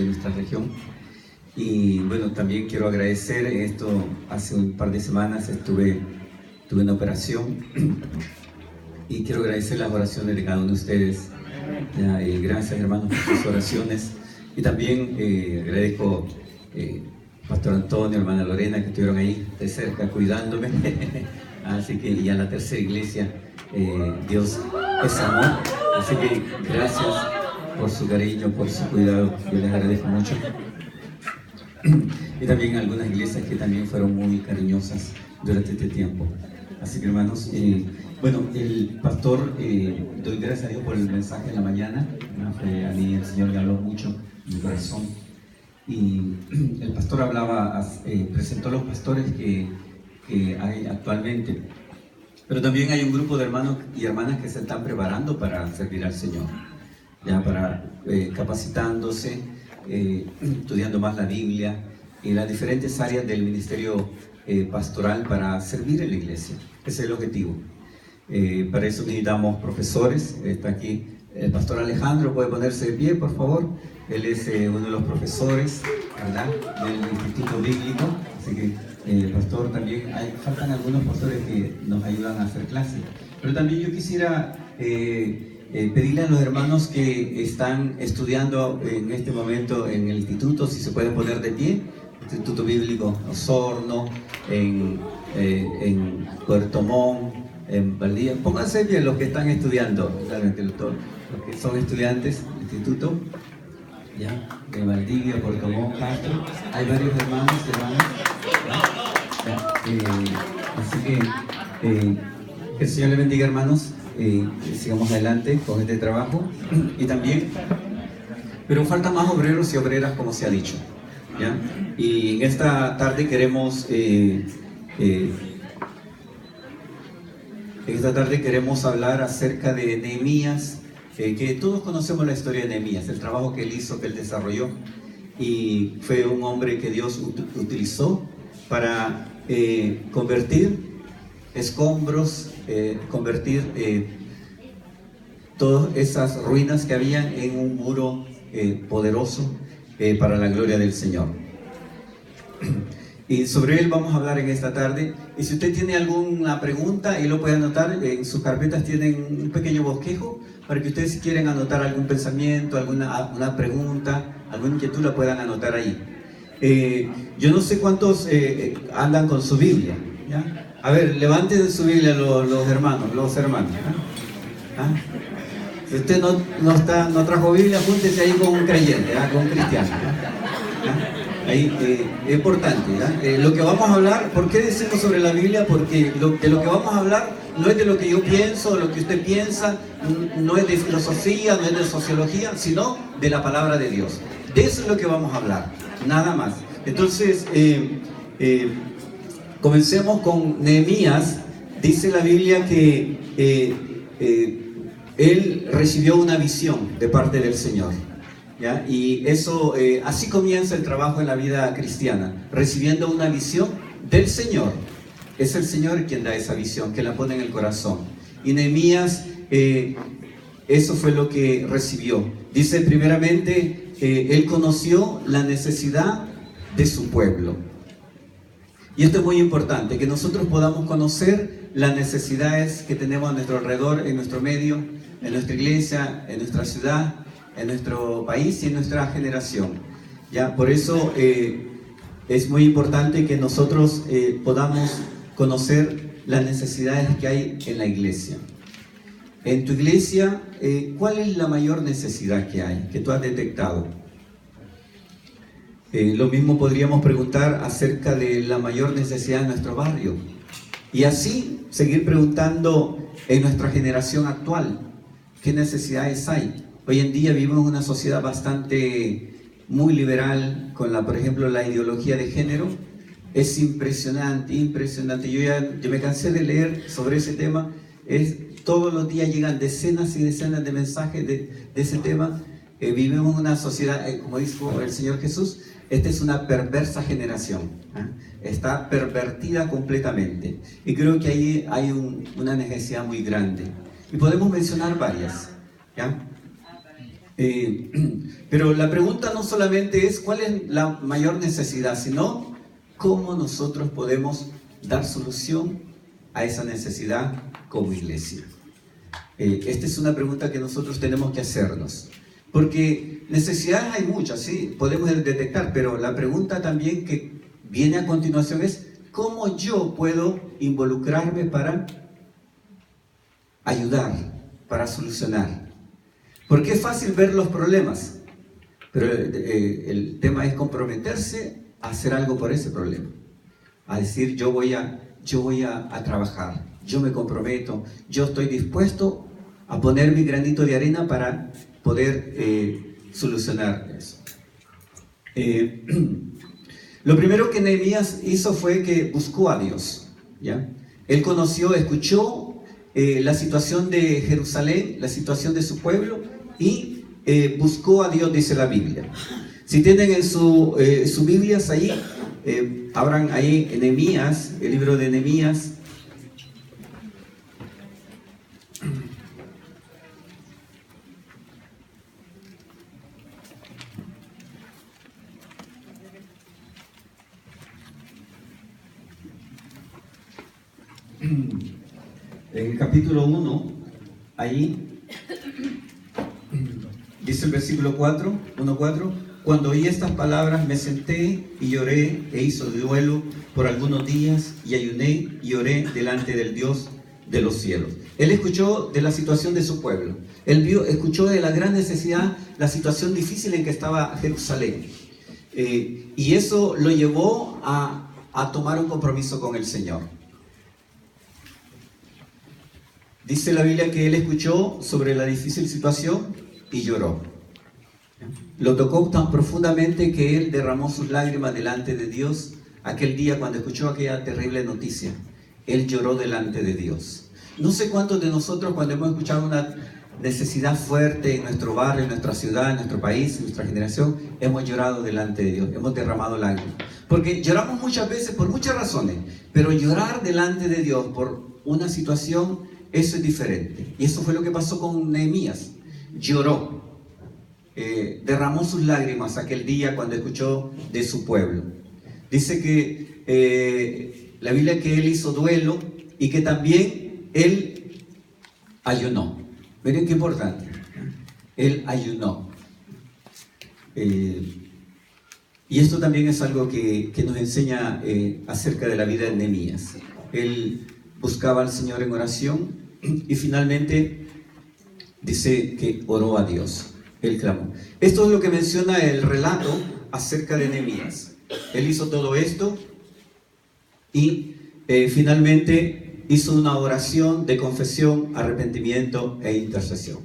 de nuestra región. Y bueno, también quiero agradecer esto. Hace un par de semanas tuve una operación y quiero agradecer las oraciones de cada uno de ustedes. Gracias, hermanos, por sus oraciones. Y también agradezco Pastor Antonio, hermana Lorena, que estuvieron ahí de cerca cuidándome. Así que, y a la tercera iglesia, Dios es amor. Así que gracias por su cariño, por su cuidado. Yo les agradezco mucho. Y también algunas iglesias que también fueron muy cariñosas durante este tiempo. Así que, hermanos, bueno, el pastor, doy gracias a Dios por el mensaje en la mañana. A mí el Señor me habló mucho en mi corazón. Y el pastor hablaba, presentó a los pastores que hay actualmente. Pero también hay un grupo de hermanos y hermanas que se están preparando para servir al Señor, ya para capacitándose, estudiando más la Biblia y las diferentes áreas del ministerio pastoral para servir en la iglesia. Ese es el objetivo. Para eso necesitamos profesores. Está aquí el pastor Alejandro, puede ponerse de pie, por favor. Él es uno de los profesores, ¿verdad?, del Instituto Bíblico. Así que, pastor, también faltan algunos pastores que nos ayudan a hacer clases. Pero también yo quisiera pedirle a los hermanos que están estudiando en este momento en el instituto, si se pueden poner de pie. Instituto Bíblico Osorno, en Puerto Montt, en Valdivia. Pónganse bien los que están estudiando, realmente los que son estudiantes del instituto, ya, de Valdivia, Puerto Montt, Castro. Hay varios hermanos y hermanas. Así que el Señor les bendiga, hermanos. Sigamos adelante con este trabajo. Y también, pero faltan más obreros y obreras, como se ha dicho, ¿ya? Y en esta tarde queremos hablar acerca de Nehemías, que todos conocemos la historia de Nehemías, el trabajo que él hizo, que él desarrolló, y fue un hombre que Dios utilizó para convertir escombros, convertir todas esas ruinas que habían en un muro poderoso para la gloria del Señor. Y sobre él vamos a hablar en esta tarde. Y si usted tiene alguna pregunta, ahí lo puede anotar. En sus carpetas tienen un pequeño bosquejo para que ustedes, si quieren anotar algún pensamiento, alguna pregunta, alguna inquietud, la puedan anotar ahí. Yo no sé cuántos andan con su Biblia, ¿ya? A ver, levanten su Biblia los hermanos. ¿Ah? Si usted no trajo Biblia, júntese ahí con un creyente, con un cristiano, ¿ya? Ahí, es importante, ¿ya? Lo que vamos a hablar, ¿por qué decimos sobre la Biblia? Porque de lo que vamos a hablar no es de lo que yo pienso, lo que usted piensa, no es de filosofía, no es de sociología, sino de la palabra de Dios. De eso es lo que vamos a hablar, nada más. Entonces, comencemos con Nehemías. Dice la Biblia que él recibió una visión de parte del Señor, ¿ya? Y eso, así comienza el trabajo en la vida cristiana, recibiendo una visión del Señor. Es el Señor quien da esa visión, que la pone en el corazón. Y Nehemías, eso fue lo que recibió. Dice, primeramente, él conoció la necesidad de su pueblo. Y esto es muy importante, que nosotros podamos conocer las necesidades que tenemos a nuestro alrededor, en nuestro medio, en nuestra iglesia, en nuestra ciudad, en nuestro país y en nuestra generación, ¿ya? Por eso es muy importante que nosotros podamos conocer las necesidades que hay en la iglesia. En tu iglesia, ¿cuál es la mayor necesidad que hay, que tú has detectado? Lo mismo podríamos preguntar acerca de la mayor necesidad de nuestro barrio. Y así seguir preguntando en nuestra generación actual, ¿qué necesidades hay? Hoy en día vivimos en una sociedad muy liberal, con por ejemplo, la ideología de género. Es impresionante. Yo me cansé de leer sobre ese tema. Todos los días llegan decenas y decenas de mensajes de ese tema. Vivimos en una sociedad, como dijo el Señor Jesús, esta es una perversa generación, está pervertida completamente. Y creo que ahí hay una necesidad muy grande. Y podemos mencionar varias, ¿ya? Pero la pregunta no solamente es cuál es la mayor necesidad, sino cómo nosotros podemos dar solución a esa necesidad como iglesia. Esta es una pregunta que nosotros tenemos que hacernos, porque necesidades hay muchas, sí, podemos detectar, pero la pregunta también que viene a continuación es ¿cómo yo puedo involucrarme para ayudar, para solucionar? Porque es fácil ver los problemas, pero el tema es comprometerse a hacer algo por ese problema. A decir, yo voy a trabajar, yo me comprometo, yo estoy dispuesto a poner mi granito de arena para poder solucionar eso. Lo primero que Nehemías hizo fue que buscó a Dios, ¿ya? Él conoció, escuchó la situación de Jerusalén, la situación de su pueblo, y buscó a Dios, dice la Biblia. Si tienen en sus Biblias ahí, abran ahí Nehemías, el libro de Nehemías. En el capítulo 1, ahí dice el versículo 1:4, cuando oí estas palabras me senté y lloré e hice duelo por algunos días y ayuné y oré delante del Dios de los cielos. Él escuchó de la situación de su pueblo, escuchó de la gran necesidad, la situación difícil en que estaba Jerusalén, y eso lo llevó a tomar un compromiso con el Señor. Dice la Biblia que él escuchó sobre la difícil situación y lloró. Lo tocó tan profundamente que él derramó sus lágrimas delante de Dios aquel día cuando escuchó aquella terrible noticia. Él lloró delante de Dios. No sé cuántos de nosotros, cuando hemos escuchado una necesidad fuerte en nuestro barrio, en nuestra ciudad, en nuestro país, en nuestra generación, hemos llorado delante de Dios, hemos derramado lágrimas. Porque lloramos muchas veces por muchas razones, pero llorar delante de Dios por una situación, eso es diferente. Y eso fue lo que pasó con Nehemías. Lloró, derramó sus lágrimas aquel día cuando escuchó de su pueblo. Dice que la Biblia que él hizo duelo y que también él ayunó. Miren qué importante. Él ayunó. Y esto también es algo que nos enseña acerca de la vida de Nehemías. Él buscaba al Señor en oración y finalmente dice que oró a Dios. Él clamó. Esto es lo que menciona el relato acerca de Nehemías. Él hizo todo esto y finalmente hizo una oración de confesión, arrepentimiento e intercesión.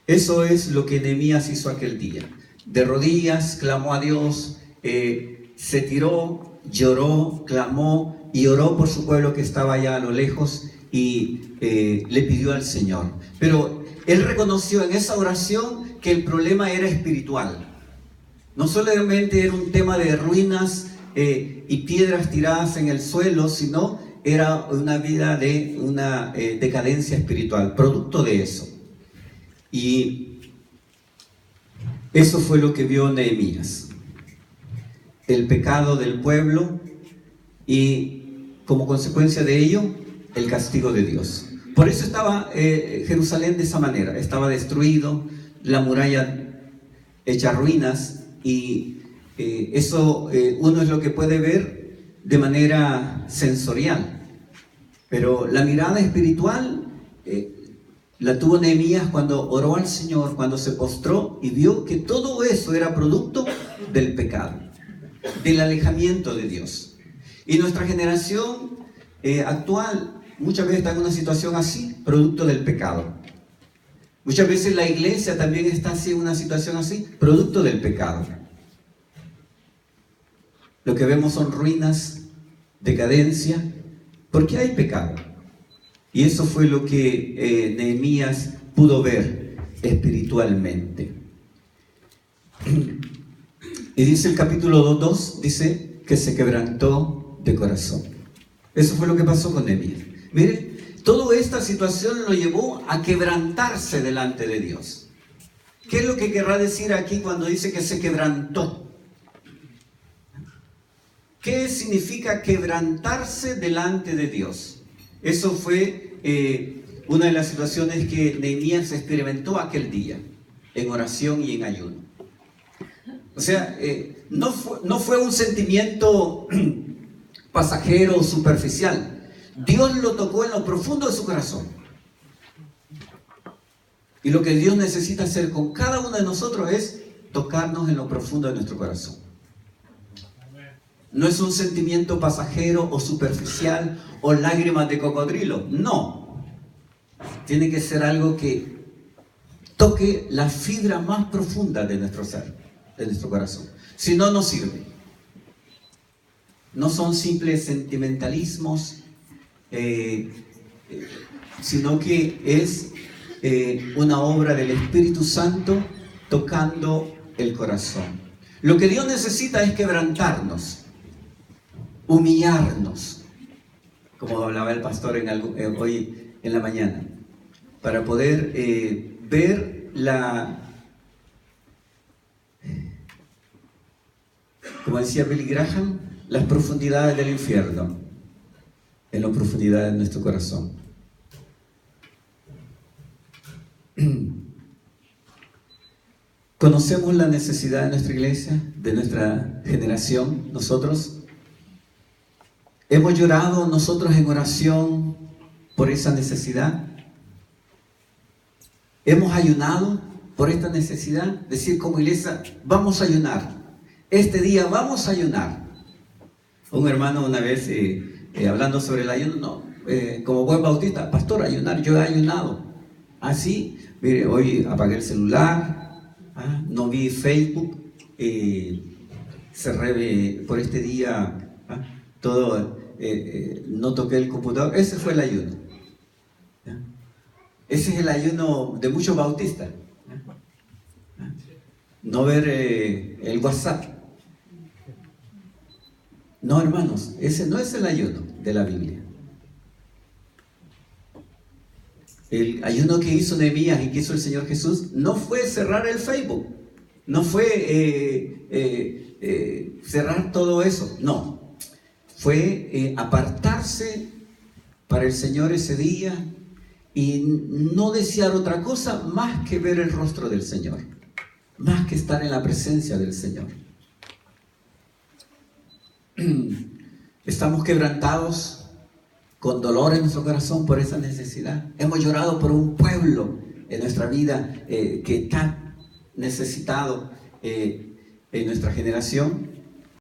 Eso es lo que Nehemías hizo aquel día. De rodillas clamó a Dios, se tiró, lloró, clamó y oró por su pueblo que estaba allá a lo lejos y le pidió al Señor. Pero él reconoció en esa oración que el problema era espiritual. No solamente era un tema de ruinas y piedras tiradas en el suelo, sino era una vida de una decadencia espiritual, producto de eso. Y eso fue lo que vio Nehemías. El pecado del pueblo y como consecuencia de ello, el castigo de Dios. Por eso estaba Jerusalén de esa manera, estaba destruido, la muralla hecha ruinas, y eso uno es lo que puede ver de manera sensorial, pero la mirada espiritual la tuvo Nehemías cuando oró al Señor, cuando se postró y vio que todo eso era producto del pecado, del alejamiento de Dios. Y nuestra generación actual muchas veces está en una situación así, producto del pecado. Muchas veces la iglesia también está así, en una situación así, producto del pecado. Lo que vemos son ruinas, decadencia, porque hay pecado. Y eso fue lo que Nehemías pudo ver espiritualmente. Y dice el capítulo 2, dice que se quebrantó de corazón. Eso fue lo que pasó con Nehemías. Miren, toda esta situación lo llevó a quebrantarse delante de Dios. ¿Qué es lo que querrá decir aquí cuando dice que se quebrantó? ¿Qué significa quebrantarse delante de Dios? Eso fue una de las situaciones que Nehemías experimentó aquel día, en oración y en ayuno. O sea, no fue un sentimiento pasajero o superficial. Dios lo tocó en lo profundo de su corazón. Y lo que Dios necesita hacer con cada uno de nosotros es tocarnos en lo profundo de nuestro corazón. No es un sentimiento pasajero o superficial o lágrimas de cocodrilo. No. Tiene que ser algo que toque la fibra más profunda de nuestro ser, de nuestro corazón. Si no, no sirve. No son simples sentimentalismos, sino que es una obra del Espíritu Santo tocando el corazón. Lo que Dios necesita es quebrantarnos, humillarnos, como hablaba el pastor hoy en la mañana, para poder ver como decía Billy Graham, las profundidades del infierno en la profundidad de nuestro corazón. ¿Conocemos la necesidad de nuestra iglesia, de nuestra generación, nosotros? ¿Hemos llorado nosotros en oración por esa necesidad? ¿Hemos ayunado por esta necesidad? Decir como iglesia, vamos a ayunar. Este día vamos a ayunar. Un hermano una vez, hablando sobre el ayuno, como buen bautista, pastor, ayunar, yo he ayunado. Así, mire, hoy apagué el celular, no vi Facebook, cerré por este día todo, no toqué el computador. Ese fue el ayuno. Ese es el ayuno de muchos bautistas. No ver el WhatsApp. No, hermanos, ese no es el ayuno de la Biblia. El ayuno que hizo Nehemías y que hizo el Señor Jesús no fue cerrar el Facebook, no fue cerrar todo eso, no. Fue apartarse para el Señor ese día y no desear otra cosa más que ver el rostro del Señor, más que estar en la presencia del Señor. Estamos quebrantados, con dolor en nuestro corazón por esa necesidad. Hemos llorado por un pueblo en nuestra vida que está necesitado en nuestra generación.